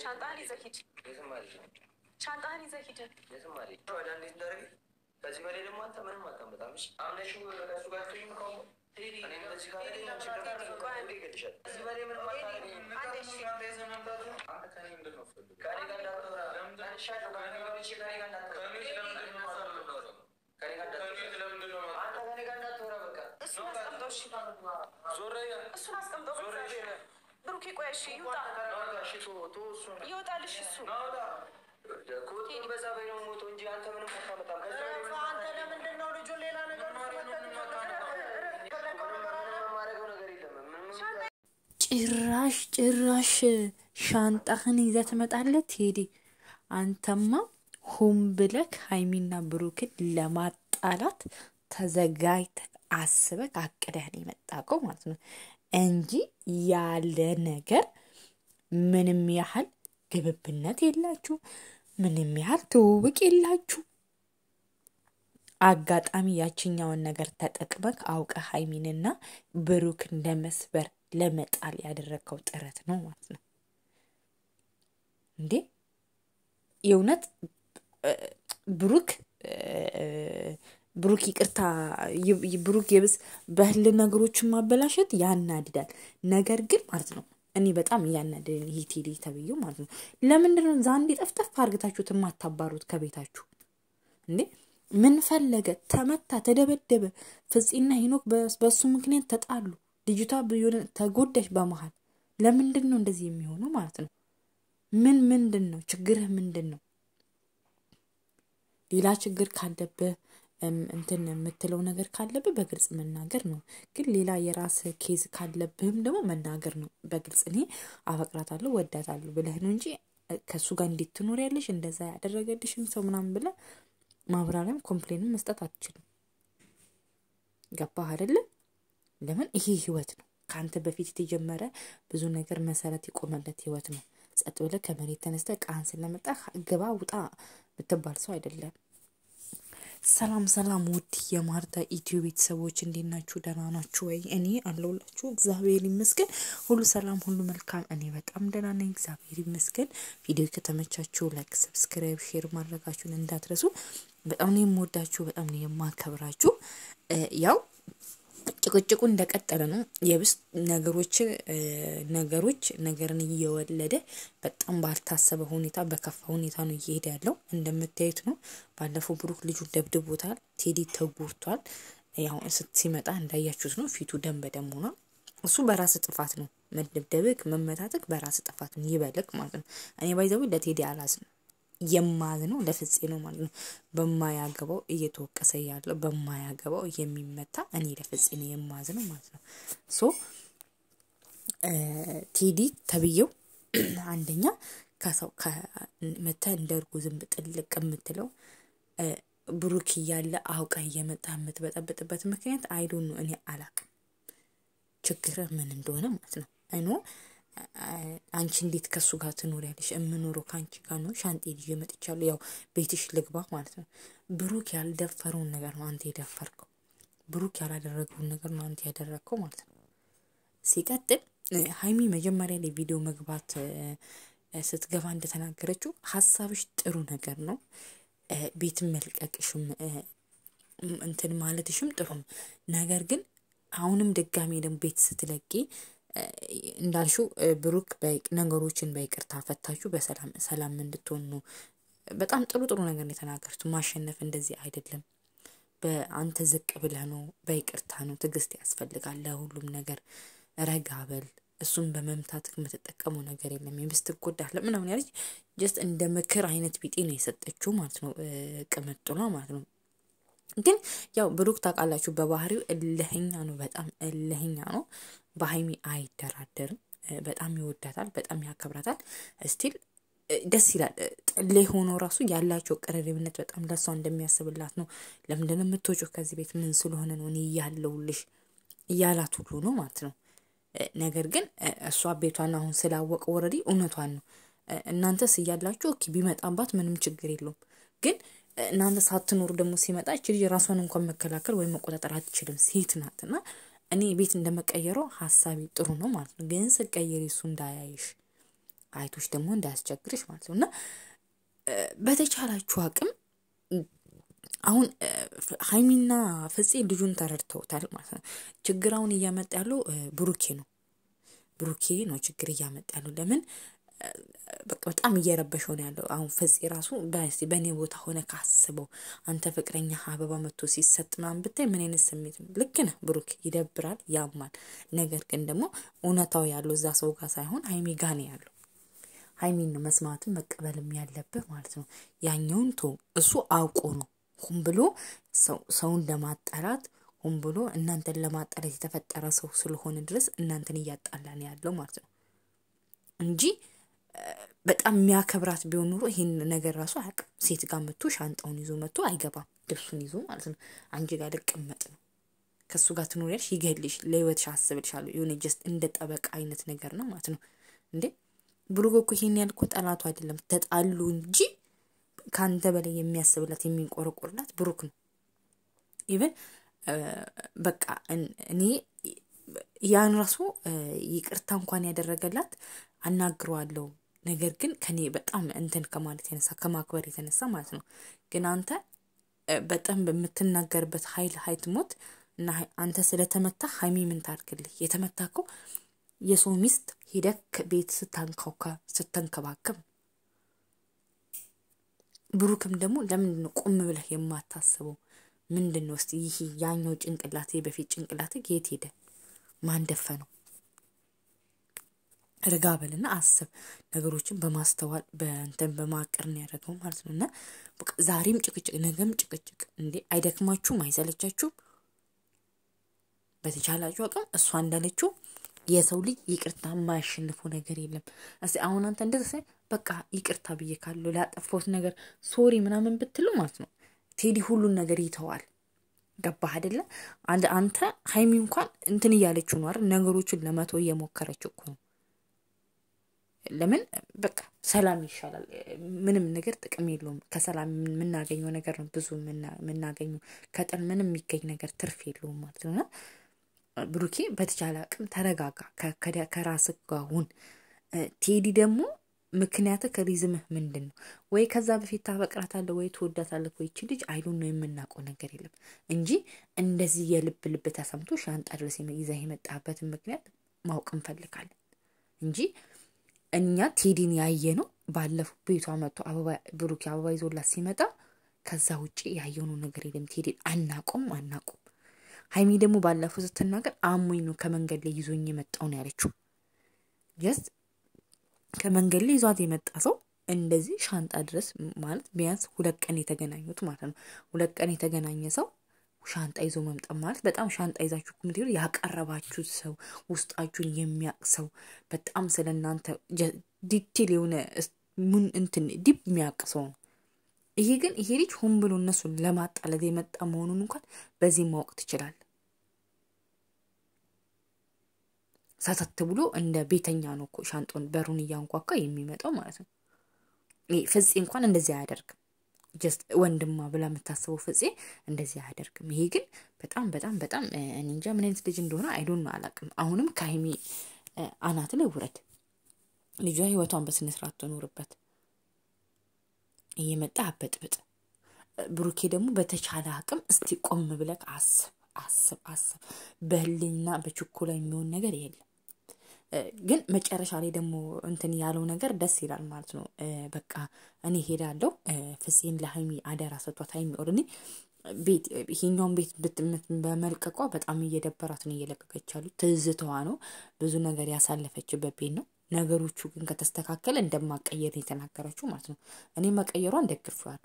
ሻንጣህን ይዘህ ሂድ። ሻንጣህን ይዘህ ሂድ። ከዚህ በላይ ደግሞ አንተ ምንም አታመጣም። እሺ አምነሽው በቃ እሱ ጋር ትይም ነው ቴዲ እኔ እንደዚህ ጋር ይገድሻል። እዚህ በላይ ምንም አታረግም። አንተ ከኔ ምንድን ነው ፈልገው? ከኔ ጋር እንዳትወራ ለምን ታንሻለህ? ከኔ ጋር እንዳትወራ አንተ ከኔ ጋር እንዳትወራ በቃ እሱን አስቀምጠው። እሺ ዞረያ እሱን አስቀምጠው። ብሩኬ ቆይ እሺ ይውጣ። እሺ ይወጣልሽ እሱ ኮቱን በዛበይ ነው ሞቶ እንጂ አንተ ምንም አታመጣም። አንተ ለምንድን ነው ልጁ ሌላ ነገር ጭራሽ ሻንጣህን ይዘህ ትመጣለህ ቴዲ። አንተማ ሆም ብለክ ሃይሚና ብሩክን ለማጣላት ተዘጋጅተህ አስበህ አቅደህ ነው የመጣከው ማለት ነው እንጂ ያለ ነገር ምንም ያህል ግብብነት የላችሁ፣ ምንም ያህል ትውውቅ የላችሁ። አጋጣሚ ያችኛውን ነገር ተጠቅመክ አውቀህ ሃይሚንና ብሩክን ለመስበር ለመጣል ያደረከው ጥረት ነው ማለት ነው እንዴ። የእውነት ብሩክ ይቅርታ ብሩክ የብስ በህል ነገሮችን ማበላሸት ያናድዳል። ነገር ግን ማለት ነው እኔ በጣም ያናደደኝ ይሄ ቴዲ ተብዬው ማለት ነው። ለምንድን ነው ዛንዴ ጠፍጠፍ አርግታችሁት ማታባሩት ከቤታችሁ እንዴ? ምን ፈለገ? ተመታ፣ ተደበደበ። ፍጽና ሄኖክ በሱ ምክንያት ተጣሉ። ልጅቷ ቢሆን ተጎዳሽ በመሃል። ለምንድን ነው እንደዚህ የሚሆነው ማለት ነው? ምንድነው ችግርህ? ምንድነው? ሌላ ችግር ካለብህ እንትን የምትለው ነገር ካለብህ በግልጽ መናገር ነው። ግን ሌላ የራስ ኬዝ ካለብህም ደግሞ መናገር ነው በግልጽ። እኔ አፈቅራታለሁ ወዳታለሁ ብለህ ነው እንጂ ከሱ ጋር እንዴት ትኖሪያለሽ እንደዛ ያደረገልሽን ሰው ምናምን ብለህ ማብራሪያም ኮምፕሌንም መስጠት አትችልም። ገባህ አይደለ? ለምን ይሄ ህይወት ነው። ካንተ በፊት የተጀመረ ብዙ ነገር መሰረት የቆመለት ህይወት ነው። ጸጥ ብለህ ከመሬት ተነስተህ ቃን ስለመጣ ግባ ውጣ ብትባል ሰው አይደለም። ሰላም ውድ የማርታ ኢትዮ ቤተሰቦች እንዴት ናችሁ? ደህና ናችሁ ወይ? እኔ አለሁላችሁ እግዚአብሔር ይመስገን። ሁሉ ሰላም ሁሉ መልካም። እኔ በጣም ደህና ነኝ እግዚአብሔር ይመስገን። ቪዲዮ ከተመቻችሁ ላይክ፣ ሰብስክራይብ፣ ሼር ማድረጋችሁን እንዳትረሱ። በጣም ነው የምወዳችሁ፣ በጣም ነው የማከብራችሁ። ያው ጭቅጭቁ እንደቀጠለ ነው። የብስ ነገርን እየወለደ በጣም ባልታሰበ ሁኔታ በከፋ ሁኔታ ነው እየሄደ ያለው። እንደምታዩት ነው። ባለፈው ብሩክ ልጁ ደብድቦታል። ቴዲ ተጎድቷል። ያው ሲመጣ እንዳያችሁት ነው። ፊቱ ደም በደም ሆኗል። እሱ በራስ ጥፋት ነው መደብደብክ መመታተክ በራስ ጥፋት ነው ይበልክ ማለት ነው። እኔ ባይዘው ለቴዲ አላዝንም። የማዝነው ለፍፄ ነው ማለት ነው። በማያገባው እየተወቀሰ ያለው በማያገባው የሚመታ እኔ ለፍፄ ነው የማዝነው ማለት ነው። ሶ ቴዲ ተብዬው አንደኛ ከሰው ከመተ እንደርጉ ዝም ብጥልቅ የምትለው ብሩክ ያለ አውቃ እየመጣ የምትበጠብጥበት ምክንያት አይዶን ነው እኔ አላቅም። ችግር ምን እንደሆነ ማለት ነው። አይኖ አንቺ እንዴት ከሱ ጋር ትኖሪያለሽ? እምኖረው ካንቺ ጋር ነው። ሻንጤ ልጅ መጥቻለሁ። ያው ቤትሽ ልግባ ማለት ነው። ብሩክ ያልደፈረውን ነገር ነው አንተ የደፈርከው። ብሩክ ያላደረገውን ነገር ነው አንተ ያደረከው ማለት ነው። ሲቀጥል ሃይሚ መጀመሪያ ላይ ቪዲዮ መግባት ስትገባ እንደተናገረችው ሐሳብሽ ጥሩ ነገር ነው። ቤት መልቀቅሽም እንትን ማለትሽም ጥሩ ነው። ነገር ግን አሁንም ድጋሜ ደግሞ ቤት ስትለቂ እንዳልሽው ብሩክ ነገሮችን በይቅርታ ፈታችሁ በሰላም እንድትሆኑ በጣም ጥሩ ነገር ነው የተናገሩት። ማሸነፍ እንደዚህ አይደለም። በአንተ ዝቅ ብለህ ነው፣ በይቅርታ ነው። ትግስት ያስፈልጋል ለሁሉም ነገር። ረጋበል። እሱን በመምታትክ የምትጠቀመው ነገር የለም። የምስትጎዳህ ለምን ያለች ጀስት እንደ ምክር አይነት ቢጤ ነው የሰጠችው ማለት ነው። ቅምጥሏ ማለት ነው። ግን ያው ብሩክ ታውቃላችሁ በባህሪው እልህኛ ነው፣ በጣም እልህኛ ነው። በሃይሚ አይደራደርም። በጣም ይወዳታል፣ በጣም ያከብራታል። ስቲል ደስ ይላል። ጥሌ ሆኖ ራሱ ያላቸው ቅርርብነት በጣም ለሷ እንደሚያስብላት ነው። ለምንድን ነው የምትወጪው ከዚህ ቤት? ምን ስለሆነ ነው? እኔ ያለሁልሽ እያላት ሁሉ ነው ማለት ነው። ነገር ግን እሷ ቤቷን አሁን ስላወቀ ኦሬዲ እውነቷን ነው። እናንተስ እያላችሁ ኦኬ ቢመጣባት ምንም ችግር የለውም። ግን እናንተ ሳትኖሩ ደግሞ ሲመጣ እቺ ልጅ ራሷን እንኳን መከላከል ወይ መቆጣጠር አትችልም። ሴት ናትና እኔ ቤት እንደመቀየረው ሐሳቢ ጥሩ ነው ማለት ነው። ግን ስቀየሪ እሱ እንዳያይሽ አይቶሽ ደግሞ እንዳያስቸግርሽ ማለት ነውና በተቻላችሁ አቅም አሁን ሃይሚና ፍፄ ልጁን ተረድተውታል ማለት ነው። ችግራውን እያመጣ ያለው ብሩኬ ነው ችግር እያመጣ ያለው። ለምን በቃ በጣም እየረበሸው ነው ያለው። አሁን ፍፄ ራሱ በኔ ቦታ ሆነ ካስበው አንተ ፍቅረኛ አበባ መጥቶ ሲሰጥ ምናምን ብታይ ምን አይነት ስሜት ነው? ልክ ነህ ብሩክ፣ ይደብራል፣ ያማል። ነገር ግን ደግሞ እውነታው ያለው እዛ ሰው ጋር ሳይሆን ሃይሚ ጋር ነው ያለው። ሃይሚን ነው መስማትም መቀበልም ያለብህ ማለት ነው። ያኛውን እሱ አውቆ ነው ሁን ብሎ ሰውን ለማጣላት ሁን ብሎ እናንተን ለማጣላት የተፈጠረ ሰው ስለሆነ ድረስ እናንተን እያጣላን ያለው ማለት ነው እንጂ በጣም የሚያከብራት ቢሆን ኑሮ ይሄን ነገር ራሱ አያውቅም። ሴት ጋር መጥቶ ሻንጣውን ይዞ መጥቶ አይገባም፣ ልብሱን ይዞ ማለት ነው። አንቺ ጋር ልቀመጥ ነው ከሱ ጋር ትኖሪያለሽ፣ ይገልሽ፣ ለህይወትሽ አስብልሻለሁ። የሆነ ጀስት እንደ ጠበቃ አይነት ነገር ነው ማለት ነው እንዴ። ብሩክ እኮ ይሄን ያልኩ ጠላቱ አይደለም፣ ተጣሉ እንጂ ካንተ በላይ የሚያስብላት የሚንቆረቆርላት ብሩክ ነው። ኢቭን በቃ እኔ ያን ራሱ ይቅርታ እንኳን ያደረገላት አናግረዋለሁ። ነገር ግን ከኔ በጣም እንትን ከማለት የተነሳ ከማክበር የተነሳ ማለት ነው። ግን አንተ በጣም በምትናገርበት ኃይል ሞት እና አንተ ስለተመታ ሃይሚ ምን ታርክልህ? የተመታከው የሰው ሚስት ሄደክ ቤት ስተንከባከብ ብሩክም ደግሞ ለምን ነው ቆም ብለህ የማታስበው? ምንድነው እስቲ ይሄ ያኛው ጭንቅላቴ በፊት ጭንቅላቴ የት ሄደ? ማን ደፈነው? ረጋ በልና አስብ። ነገሮችን በማስተዋል በእንትን በማቀር ነው ያደረገው ማለት ነውና በቃ ዛሬም ጭቅጭቅ ነገም ጭቅጭቅ እንዴ አይደክማችሁም? አይሰለቻችሁም? በተቻላችሁ አቅም እሷ እንዳለችው የሰው ልጅ ይቅርታ የማያሸንፈው ነገር የለም። እስቲ አሁን አንተ እንደዚህ በቃ ይቅርታ ብዬ ካለው ላጠፋሁት ነገር ሶሪ ምናምን ብትሉ ማለት ነው ቴዲ ሁሉን ነገር ይተዋል። ገባህ አይደለ? አንተ ሃይሚ እንኳን እንትን እያለችው ነው አይደል? ነገሮችን ለመተው እየሞከረችው እኮ ነው። ለምን በቃ ሰላም ይሻላል። ምንም ነገር ጥቅም የለውም። ከሰላም የምናገኘው ነገር ነው ብዙ የምናገኘው። ከጥል ምንም የሚገኝ ነገር ትርፍ የለውም ማለት ነውና ብሩኬ በተቻለ አቅም ተረጋጋ፣ ከራስህ ጋር ሁን። ቴዲ ደግሞ ምክንያትህ ከሪዝምህ ምንድነው? ወይ ከዛ በፊት ታፈቅራታለህ ወይ ትወዳታለህ ወይ እቺ ልጅ አይሉን ነው የምናውቀው ነገር የለም እንጂ እንደዚህ የልብ ተሰምቶ ሻንጣ ድረስ ይዘህ የመጣበትን ምክንያት ማወቅ እንፈልጋለን እንጂ እኛ ቴዲን ያየነው ባለፈው ቤቷ መጥቶ ብሩኬ አበባ ይዞላት ሲመጣ ከዛ ውጪ ያየነው ነገር የለም። ቴዲን አናቆም። ሃይሚ ደግሞ ባለፈው ስትናገር አሞኝ ነው ከመንገድ ላይ ይዞኝ የመጣው ነው ያለችው። ጀስት ከመንገድ ላይ ይዟት የመጣ ሰው እንደዚህ ሻንጣ ድረስ ማለት ቢያንስ 2 ቀን የተገናኙት ማለት ነው። 2 ቀን የተገናኘ ሰው ሻንጣ ይዞ መምጣት ማለት በጣም ሻንጣ ይዛችሁ ምትሄዱ ያቀረባችሁት ሰው ውስጣችሁን የሚያቅ ሰው በጣም ስለናንተ ዲቴል የሆነ እንትን ዲፕ የሚያቅ ሰው ነው። ይሄ ግን ይሄ ልጅ ሆን ብሎ እነሱን ለማጣላት የመጣ መሆኑን እንኳን በዚህ ማወቅ ትችላለህ። ሳተት ብሎ እንደ ቤተኛ ነው እኮ ሻንጣውን በሩን እያንኳኳ የሚመጣው ማለት ነው። ፍፄ እንኳን እንደዚህ አያደርግም። ጀስት ወንድማ ብላ የምታስበው ፍፄ እንደዚህ አያደርግም። ይሄ ግን በጣም እኔ እንጃ ምን አይነት ልጅ እንደሆነ አይዶን ነው አላውቅም። አሁንም ከሃይሚ አናት ላይ ውረድ። ልጇ ህይወቷን በስነ ስርዓት ትኖርበት። እየመጣ አበጥብጥ። ብሩኬ ደግሞ በተቻለ አቅም እስቲ ቆም ብለህ አስብ። በህልና በችኮላ የሚሆን ነገር የለም። ግን መጨረሻ ላይ ደግሞ እንትን ያለው ነገር ደስ ይላል ማለት ነው። በቃ እኔ ሄዳለሁ ፍፄን ለሃይሚ አደራ ሰጥቷት ሃይሚ ኦርኒ ቤት ይሄኛውን ቤት በመልቀቋ በጣም እየደበራት ነው እየለቀቀች ያለው። ትዝታዋ ነው ብዙ ነገር ያሳለፈችበት ቤት ነው። ነገሮቹ ግን ከተስተካከለ እንደማቀየር የተናገረችው ማለት ነው። እኔ መቀየሯን ደግፌዋለሁ።